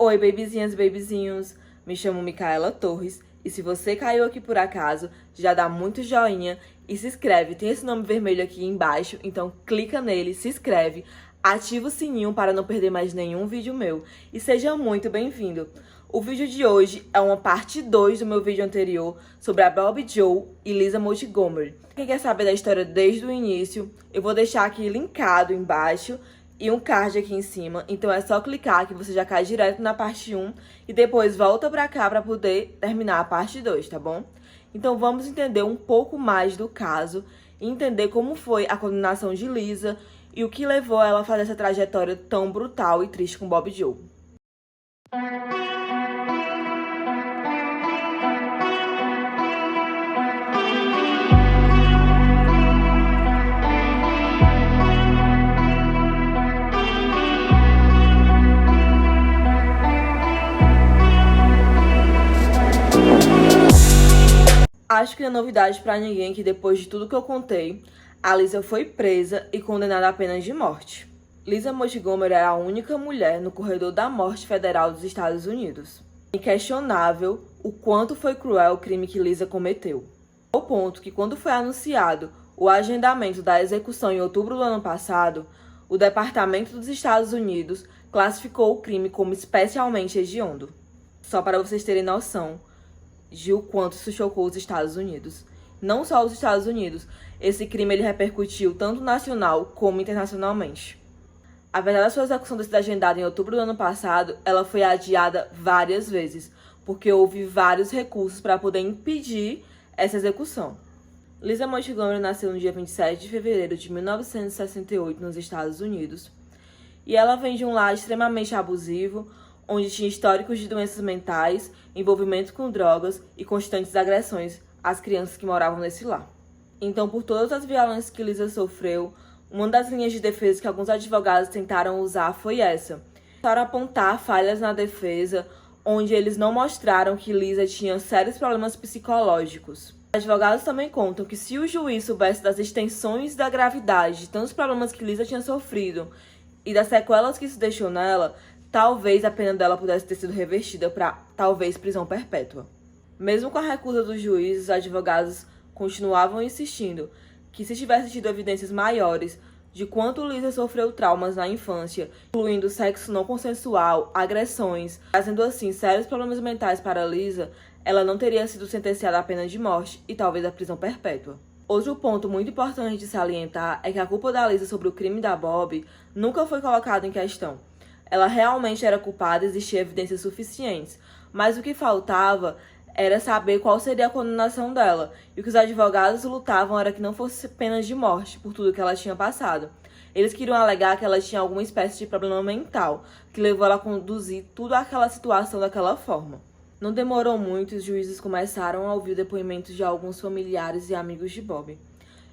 Oi, bebezinhas e bebezinhos! Me chamo Micaela Torres e se você caiu aqui por acaso, já dá muito joinha e se inscreve. Tem esse nome vermelho aqui embaixo, então clica nele, se inscreve, ativa o sininho para não perder mais nenhum vídeo meu e seja muito bem-vindo! O vídeo de hoje é uma parte 2 do meu vídeo anterior sobre a Bobbi Joe e Lisa Montgomery. Quem quer saber da história desde o início, eu vou deixar aqui linkado embaixo e um card aqui em cima, então é só clicar que você já cai direto na parte 1 e depois volta pra cá pra poder terminar a parte 2, tá bom? Então vamos entender um pouco mais do caso e entender como foi a condenação de Lisa e o que levou ela a fazer essa trajetória tão brutal e triste com Bobbi Joe. Acho que não é novidade pra ninguém que depois de tudo que eu contei, a Lisa foi presa e condenada a apenas de morte. Lisa Montgomery era a única mulher no corredor da morte federal dos Estados Unidos. É inquestionável o quanto foi cruel o crime que Lisa cometeu. Ao ponto que quando foi anunciado o agendamento da execução em outubro do ano passado, o Departamento dos Estados Unidos classificou o crime como especialmente hediondo. Só para vocês terem noção de o quanto isso chocou os Estados Unidos. Não só os Estados Unidos, esse crime ele repercutiu tanto nacional como internacionalmente. Apesar da sua execução ter sido agendada em outubro do ano passado, ela foi adiada várias vezes, porque houve vários recursos para poder impedir essa execução. Lisa Montgomery nasceu no dia 27 de fevereiro de 1968 nos Estados Unidos, e ela vem de um lar extremamente abusivo, onde tinha históricos de doenças mentais, envolvimento com drogas e constantes agressões às crianças que moravam nesse lar. Então, por todas as violências que Lisa sofreu, uma das linhas de defesa que alguns advogados tentaram usar foi essa. Tentaram apontar falhas na defesa, onde eles não mostraram que Lisa tinha sérios problemas psicológicos. Os advogados também contam que se o juiz soubesse das extensões da gravidade de tantos problemas que Lisa tinha sofrido e das sequelas que isso deixou nela, talvez a pena dela pudesse ter sido revertida para, talvez, prisão perpétua. Mesmo com a recusa dos juízes, os advogados continuavam insistindo que se tivesse tido evidências maiores de quanto Lisa sofreu traumas na infância, incluindo sexo não consensual, agressões, trazendo assim sérios problemas mentais para Lisa, ela não teria sido sentenciada à pena de morte e talvez à prisão perpétua. Outro ponto muito importante de salientar é que a culpa da Lisa sobre o crime da Bobbi nunca foi colocada em questão. Ela realmente era culpada, existiam evidências suficientes, mas o que faltava era saber qual seria a condenação dela, e o que os advogados lutavam era que não fosse pena de morte por tudo que ela tinha passado. Eles queriam alegar que ela tinha alguma espécie de problema mental, que levou ela a conduzir toda aquela situação daquela forma. Não demorou muito e os juízes começaram a ouvir depoimentos de alguns familiares e amigos de Bobbi.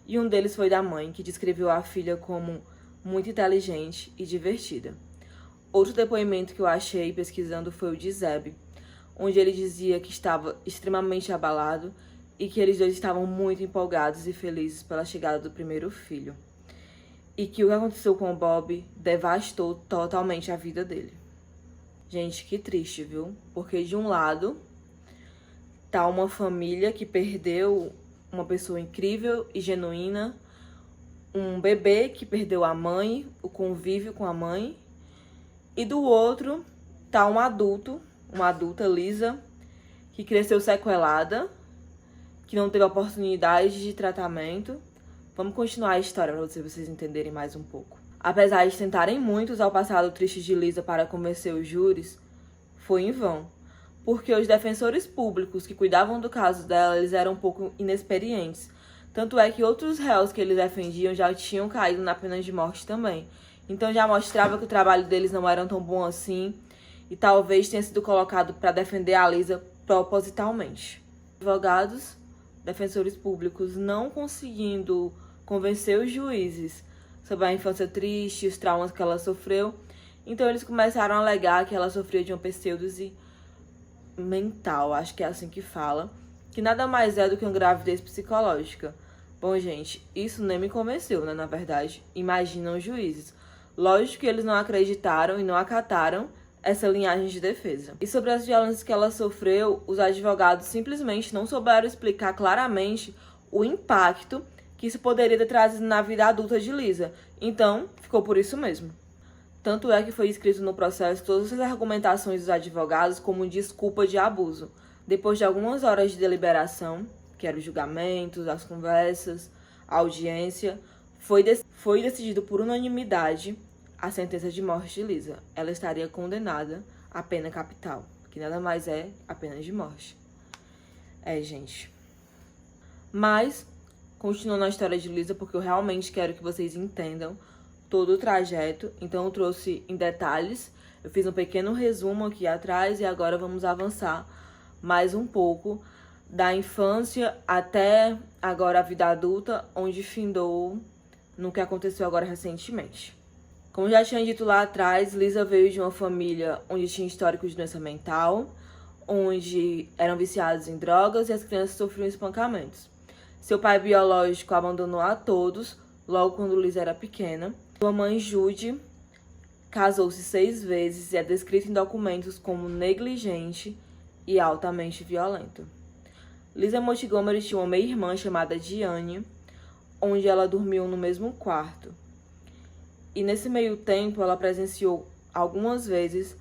E um deles foi da mãe, que descreveu a filha como muito inteligente e divertida. Outro depoimento que eu achei pesquisando foi o de Zeb, onde ele dizia que estava extremamente abalado e que eles dois estavam muito empolgados e felizes pela chegada do primeiro filho. E que o que aconteceu com o Bobbi devastou totalmente a vida dele. Gente, que triste, viu? Porque de um lado tá uma família que perdeu uma pessoa incrível e genuína, um bebê que perdeu a mãe, o convívio com a mãe, e do outro tá uma adulta, Lisa, que cresceu sequelada, que não teve oportunidade de tratamento. Vamos continuar a história para vocês entenderem mais um pouco. Apesar de tentarem muito usar o passado triste de Lisa para convencer os júris, foi em vão, porque os defensores públicos que cuidavam do caso dela, eles eram um pouco inexperientes. Tanto é que outros réus que eles defendiam já tinham caído na pena de morte também. Então já mostrava que o trabalho deles não era tão bom assim e talvez tenha sido colocado para defender a Lisa propositalmente. Advogados, defensores públicos não conseguindo convencer os juízes sobre a infância triste, os traumas que ela sofreu, então eles começaram a alegar que ela sofria de uma pseudose mental, acho que é assim que fala, que nada mais é do que uma gravidez psicológica. Bom, gente, isso nem me convenceu, né, na verdade. Imaginam os juízes. Lógico que eles não acreditaram e não acataram essa linhagem de defesa. E sobre as violências que ela sofreu, os advogados simplesmente não souberam explicar claramente o impacto que isso poderia ter trazido na vida adulta de Lisa. Então, ficou por isso mesmo. Tanto é que foi escrito no processo todas as argumentações dos advogados como desculpa de abuso. Depois de algumas horas de deliberação, que eram os julgamentos, as conversas, a audiência, foi decidido por unanimidade a sentença de morte de Lisa. Ela estaria condenada à pena capital, que nada mais é a pena de morte. Gente. Mas, continuando a história de Lisa, porque eu realmente quero que vocês entendam todo o trajeto, então eu trouxe em detalhes, eu fiz um pequeno resumo aqui atrás e agora vamos avançar mais um pouco da infância até agora a vida adulta, onde findou no que aconteceu agora recentemente. Como já tinha dito lá atrás, Lisa veio de uma família onde tinha histórico de doença mental, onde eram viciados em drogas e as crianças sofriam espancamentos. Seu pai biológico abandonou a todos logo quando Lisa era pequena. Sua mãe, Judy, casou-se 6 vezes e é descrita em documentos como negligente e altamente violenta. Lisa Montgomery tinha uma meia-irmã chamada Diane, onde ela dormiu no mesmo quarto. E nesse meio tempo, ela presenciou algumas vezes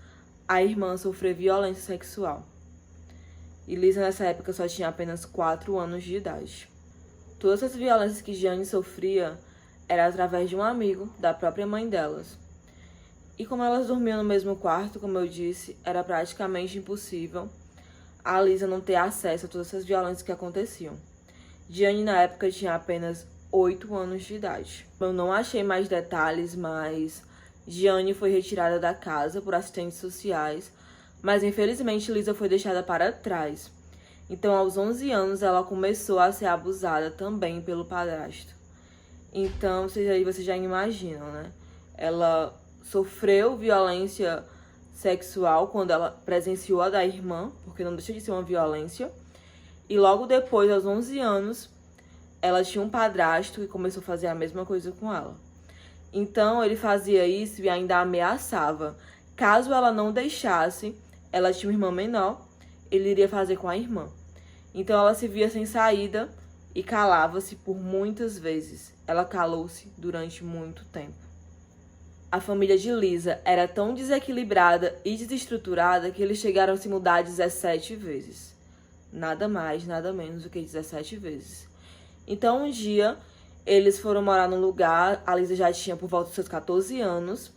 a irmã sofrer violência sexual. E Lisa, nessa época, só tinha apenas 4 anos de idade. Todas as violências que Diane sofria era através de um amigo da própria mãe delas. E como elas dormiam no mesmo quarto, como eu disse, era praticamente impossível a Lisa não ter acesso a todas essas violências que aconteciam. Diane, na época, tinha apenas 8 anos de idade. Eu não achei mais detalhes, mas Diane foi retirada da casa por assistentes sociais, mas infelizmente Lisa foi deixada para trás. Então, aos 11 anos, ela começou a ser abusada também pelo padrasto. Então, vocês já imaginam, né? Ela sofreu violência sexual quando ela presenciou a da irmã, porque não deixa de ser uma violência. E logo depois, aos 11 anos, ela tinha um padrasto que começou a fazer a mesma coisa com ela. Então, ele fazia isso e ainda ameaçava. Caso ela não deixasse, ela tinha uma irmã menor, ele iria fazer com a irmã. Então, ela se via sem saída e calava-se por muitas vezes. Ela calou-se durante muito tempo. A família de Lisa era tão desequilibrada e desestruturada que eles chegaram a se mudar 17 vezes. Nada mais, nada menos do que 17 vezes. Então, um dia, eles foram morar num lugar, a Lisa já tinha por volta dos seus 14 anos,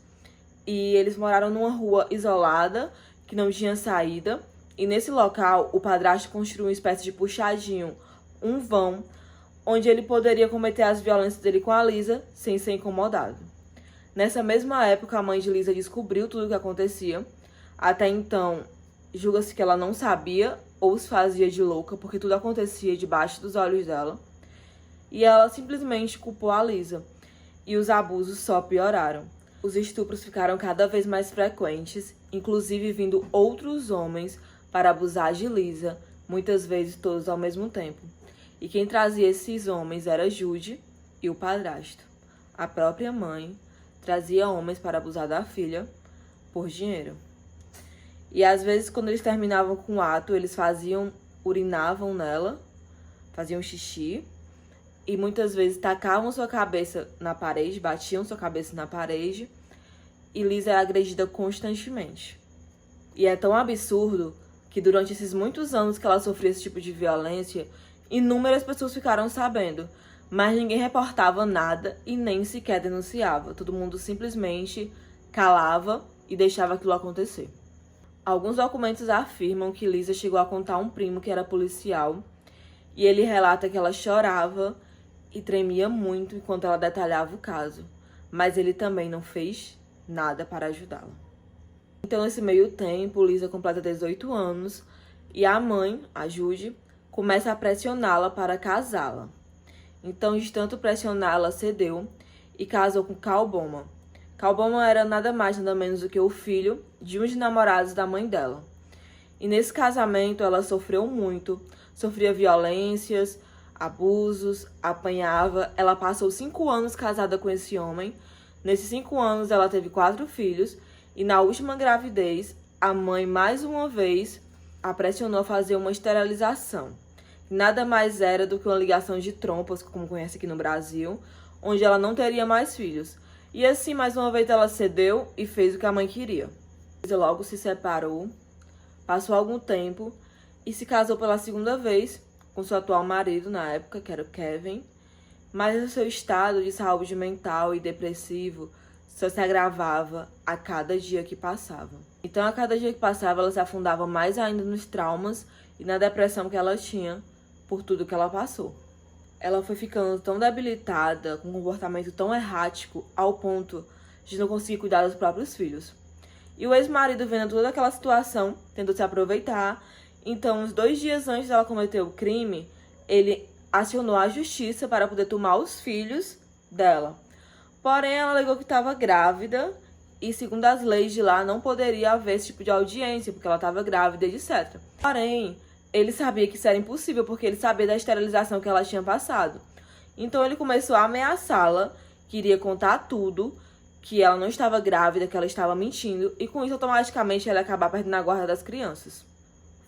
e eles moraram numa rua isolada, que não tinha saída, e nesse local, o padrasto construiu uma espécie de puxadinho, um vão, onde ele poderia cometer as violências dele com a Lisa sem ser incomodado. Nessa mesma época, a mãe de Lisa descobriu tudo o que acontecia. Até então, julga-se que ela não sabia ou se fazia de louca, porque tudo acontecia debaixo dos olhos dela. E ela simplesmente culpou a Lisa. E os abusos só pioraram. Os estupros ficaram cada vez mais frequentes, inclusive vindo outros homens para abusar de Lisa, muitas vezes todos ao mesmo tempo. E quem trazia esses homens era Judy e o padrasto. A própria mãe trazia homens para abusar da filha por dinheiro. E às vezes, quando eles terminavam com o ato, eles urinavam nela, faziam xixi, e muitas vezes tacavam sua cabeça na parede, batiam sua cabeça na parede, e Lisa era agredida constantemente. E é tão absurdo que durante esses muitos anos que ela sofria esse tipo de violência, inúmeras pessoas ficaram sabendo, mas ninguém reportava nada e nem sequer denunciava. Todo mundo simplesmente calava e deixava aquilo acontecer. Alguns documentos afirmam que Lisa chegou a contar a um primo que era policial, e ele relata que ela chorava e tremia muito enquanto ela detalhava o caso, mas ele também não fez nada para ajudá-la. Então, nesse meio tempo, Lisa completa 18 anos e a mãe, a Judy, começa a pressioná-la para casá-la. Então, de tanto pressionar, ela cedeu e casou com Carl Bowman. Carl Bowman era nada mais, nada menos do que o filho de um dos namorados da mãe dela. E nesse casamento, ela sofreu muito, sofria violências, abusos, apanhava. Ela passou 5 anos casada com esse homem. Nesses 5 anos, ela teve 4 filhos E na última gravidez, a mãe mais uma vez a pressionou a fazer uma esterilização. Nada mais era do que uma ligação de trompas, como conhece aqui no Brasil, onde ela não teria mais filhos. E assim, mais uma vez, ela cedeu e fez o que a mãe queria. Lisa logo se separou, passou algum tempo e se casou pela segunda vez com seu atual marido na época, que era o Kevin. Mas o seu estado de saúde mental e depressivo só se agravava a cada dia que passava. Então, a cada dia que passava, ela se afundava mais ainda nos traumas e na depressão que ela tinha por tudo que ela passou. Ela foi ficando tão debilitada, com um comportamento tão errático, ao ponto de não conseguir cuidar dos próprios filhos. E o ex-marido, vendo toda aquela situação, tentou se aproveitar. Então, uns 2 dias antes dela cometer o crime, ele acionou a justiça para poder tomar os filhos dela. Porém, ela alegou que estava grávida e, segundo as leis de lá, não poderia haver esse tipo de audiência, porque ela estava grávida, etc. Porém, ele sabia que isso era impossível, porque ele sabia da esterilização que ela tinha passado. Então, ele começou a ameaçá-la, queria contar tudo, que ela não estava grávida, que ela estava mentindo, e com isso, automaticamente, ela ia acabar perdendo a guarda das crianças.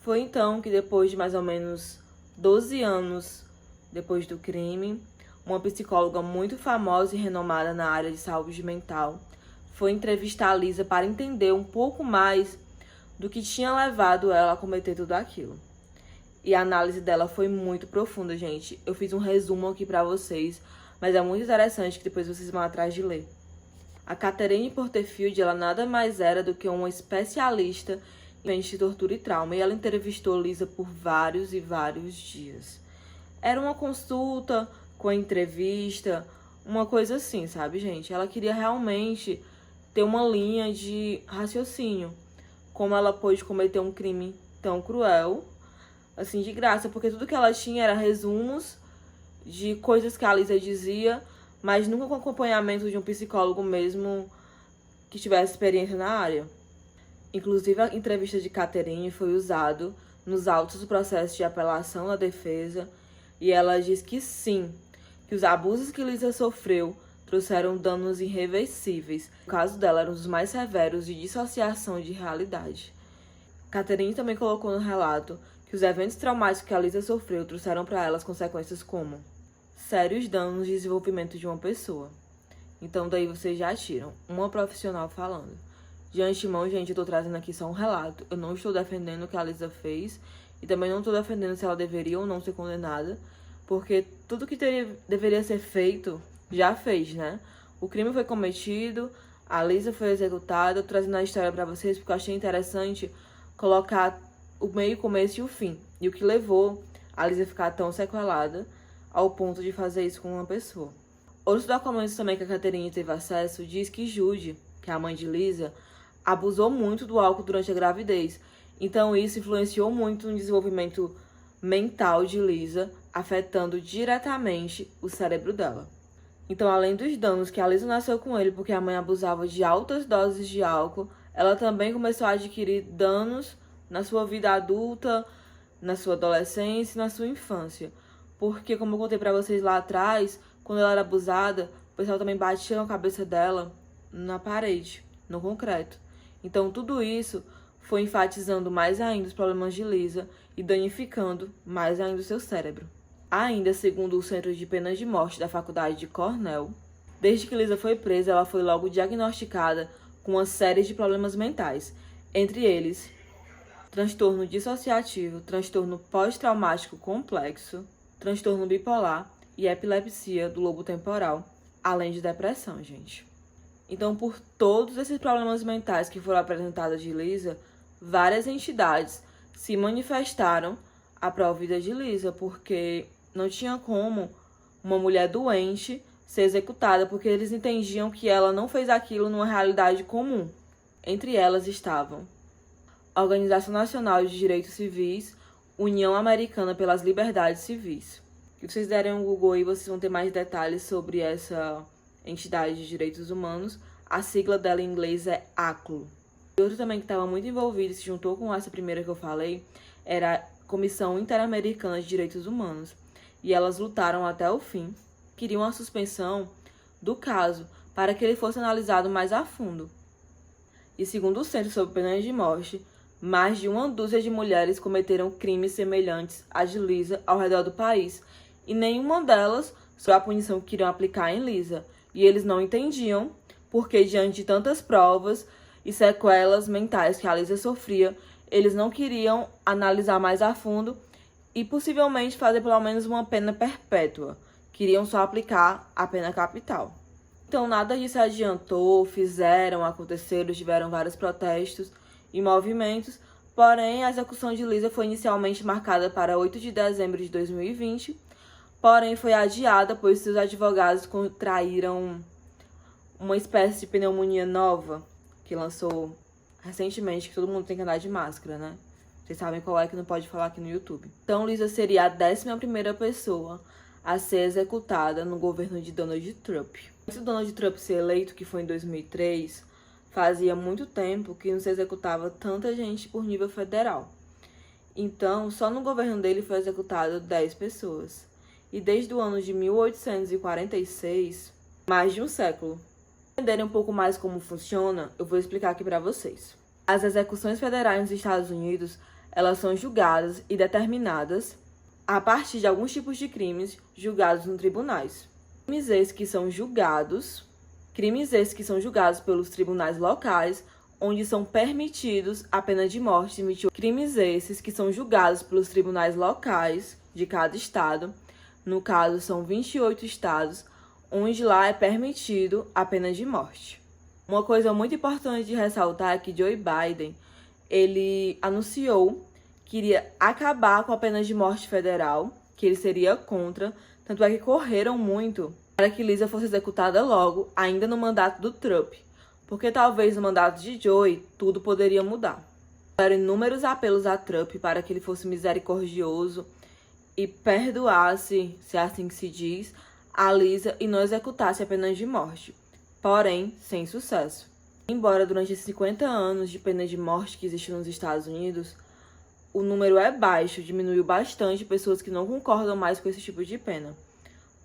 Foi então que, depois de mais ou menos 12 anos depois do crime, uma psicóloga muito famosa e renomada na área de saúde mental foi entrevistar a Lisa para entender um pouco mais do que tinha levado ela a cometer tudo aquilo. E a análise dela foi muito profunda, gente. Eu fiz um resumo aqui pra vocês, mas é muito interessante que depois vocês vão atrás de ler. A Catherine Porterfield, ela nada mais era do que uma especialista em tortura e trauma, e ela entrevistou Lisa por vários e vários dias. Era uma consulta com a entrevista, uma coisa assim, sabe, gente? Ela queria realmente ter uma linha de raciocínio. Como ela pôde cometer um crime tão cruel, assim, de graça, porque tudo que ela tinha era resumos de coisas que a Lisa dizia, mas nunca com acompanhamento de um psicólogo mesmo que tivesse experiência na área. Inclusive, a entrevista de Catherine foi usado nos autos do processo de apelação da defesa, e ela diz que sim, que os abusos que Lisa sofreu trouxeram danos irreversíveis. O caso dela era um dos mais severos de dissociação de realidade. Catherine também colocou no relato que os eventos traumáticos que a Lisa sofreu trouxeram para ela as consequências como sérios danos de desenvolvimento de uma pessoa. Então daí vocês já tiram uma profissional falando. De antemão, gente, eu tô trazendo aqui só um relato. Eu não estou defendendo o que a Lisa fez e também não estou defendendo se ela deveria ou não ser condenada, porque tudo que deveria ser feito já fez, né? O crime foi cometido, a Lisa foi executada. Eu tô trazendo a história pra vocês porque eu achei interessante colocar o meio, o começo e o fim. E o que levou a Lisa ficar tão sequelada ao ponto de fazer isso com uma pessoa. Outros documentos também que a Catherine teve acesso diz que Judy, que é a mãe de Lisa, abusou muito do álcool durante a gravidez. Então isso influenciou muito no desenvolvimento mental de Lisa, afetando diretamente o cérebro dela. Então, além dos danos que a Lisa nasceu com ele porque a mãe abusava de altas doses de álcool, ela também começou a adquirir danos na sua vida adulta, na sua adolescência e na sua infância. Porque, como eu contei pra vocês lá atrás, quando ela era abusada, o pessoal também batia a cabeça dela na parede, no concreto. Então, tudo isso foi enfatizando mais ainda os problemas de Lisa e danificando mais ainda o seu cérebro. Ainda, segundo o Centro de Penas de Morte da Faculdade de Cornell, desde que Lisa foi presa, ela foi logo diagnosticada com uma série de problemas mentais, entre eles transtorno dissociativo, transtorno pós-traumático complexo, transtorno bipolar e epilepsia do lobo temporal, além de depressão, gente. Então, por todos esses problemas mentais que foram apresentados de Lisa, várias entidades se manifestaram à pró-vida de Lisa, porque não tinha como uma mulher doente ser executada, porque eles entendiam que ela não fez aquilo numa realidade comum. Entre elas estavam a Organização Nacional de Direitos Civis, União Americana pelas Liberdades Civis. Se vocês derem um Google aí, vocês vão ter mais detalhes sobre essa entidade de direitos humanos. A sigla dela em inglês é ACLU. E outro também que estava muito envolvido e se juntou com essa primeira que eu falei era a Comissão Interamericana de Direitos Humanos. E elas lutaram até o fim, queriam a suspensão do caso para que ele fosse analisado mais a fundo. e, segundo o Centro sobre Penas de Morte, mais de uma dúzia de mulheres cometeram crimes semelhantes a de Lisa ao redor do país, e nenhuma delas soube a punição que iriam aplicar em Lisa, e eles não entendiam porque, diante de tantas provas e sequelas mentais que a Lisa sofria, eles não queriam analisar mais a fundo e possivelmente fazer pelo menos uma pena perpétua. Queriam só aplicar a pena capital. Então nada disso adiantou, aconteceram, tiveram vários protestos e movimentos, porém a execução de Lisa foi inicialmente marcada para 8 de dezembro de 2020, porém foi adiada pois seus advogados contraíram uma espécie de pneumonia nova que lançou recentemente, que todo mundo tem que andar de máscara, né? Vocês sabem qual é, que não pode falar aqui no YouTube. Então Lisa seria a 11ª pessoa a ser executada no governo de Donald Trump. Antes do Donald Trump ser eleito, que foi em 2003, fazia muito tempo que não se executava tanta gente por nível federal. Então, só no governo dele foi executado 10 pessoas. E desde o ano de 1846, mais de um século. Para entenderem um pouco mais como funciona, eu vou explicar aqui para vocês. As execuções federais nos Estados Unidos, elas são julgadas e determinadas a partir de alguns tipos de crimes julgados em tribunais. Crimes esses que são julgados pelos tribunais locais, onde são permitidos a pena de morte. Crimes esses que são julgados pelos tribunais locais de cada estado, no caso são 28 estados, onde lá é permitido a pena de morte. Uma coisa muito importante de ressaltar é que Joe Biden, ele anunciou que iria acabar com a pena de morte federal, que ele seria contra, tanto é que correram muito para que Lisa fosse executada logo, ainda no mandato do Trump, porque talvez no mandato de Joe tudo poderia mudar. Houveram inúmeros apelos a Trump para que ele fosse misericordioso e perdoasse, se é assim que se diz, a Lisa e não executasse a pena de morte, porém sem sucesso. Embora durante esses 50 anos de pena de morte que existe nos Estados Unidos, o número é baixo, diminuiu bastante pessoas que não concordam mais com esse tipo de pena.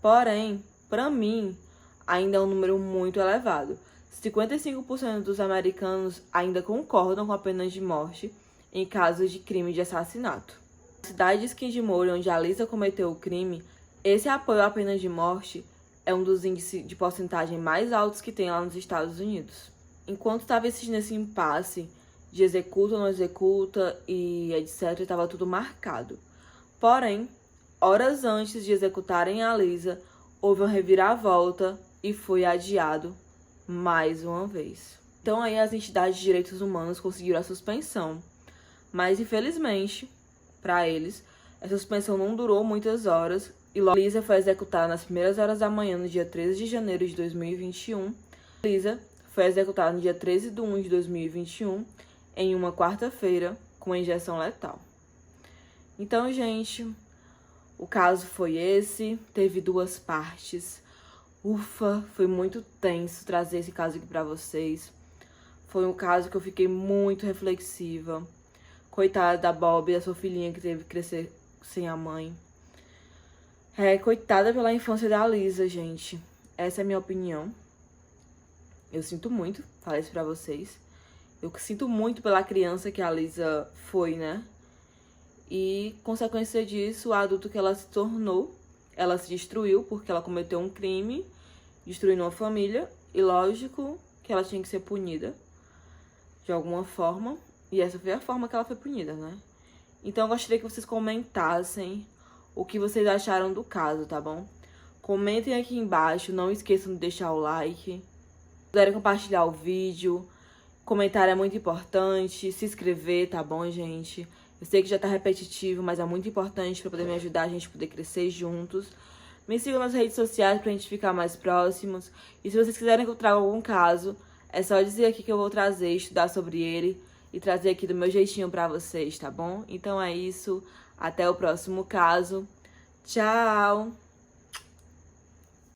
Porém, para mim, ainda é um número muito elevado. 55% dos americanos ainda concordam com a pena de morte em casos de crime de assassinato. Na cidade de Skidmore, onde a Lisa cometeu o crime, esse apoio à pena de morte é um dos índices de porcentagem mais altos que tem lá nos Estados Unidos. Enquanto estava assistindo esse impasse de executa ou não executa e etc, estava tudo marcado. Porém, horas antes de executarem a Lisa, houve uma reviravolta e foi adiado mais uma vez. Então aí as entidades de direitos humanos conseguiram a suspensão, mas infelizmente, para eles, essa suspensão não durou muitas horas e logo Lisa foi executada nas primeiras horas da manhã no dia 13 de janeiro de 2021. Lisa foi executada no dia 13 de 1 de 2021, em uma quarta-feira, com uma injeção letal. Então, gente, o caso foi esse, teve 2 partes. Ufa, foi muito tenso trazer esse caso aqui pra vocês. Foi um caso que eu fiquei muito reflexiva. Coitada da Bob, a sua filhinha que teve que crescer sem a mãe. Coitada pela infância da Lisa, gente. Essa é a minha opinião. Eu sinto muito falar isso pra vocês. Eu sinto muito pela criança que a Lisa foi, né? E, consequência disso, o adulto que ela se tornou, ela se destruiu porque ela cometeu um crime, destruindo uma família, e lógico que ela tinha que ser punida de alguma forma, e essa foi a forma que ela foi punida, né? Então eu gostaria que vocês comentassem o que vocês acharam do caso, tá bom? Comentem aqui embaixo, não esqueçam de deixar o like, se puderem compartilhar o vídeo, comentário é muito importante, se inscrever, tá bom, gente? Eu sei que já tá repetitivo, mas é muito importante pra poder me ajudar a gente poder crescer juntos. Me sigam nas redes sociais pra gente ficar mais próximos. E se vocês quiserem que eu traga algum caso, é só dizer aqui que eu vou trazer, estudar sobre ele e trazer aqui do meu jeitinho pra vocês, tá bom? Então é isso. Até o próximo caso. Tchau!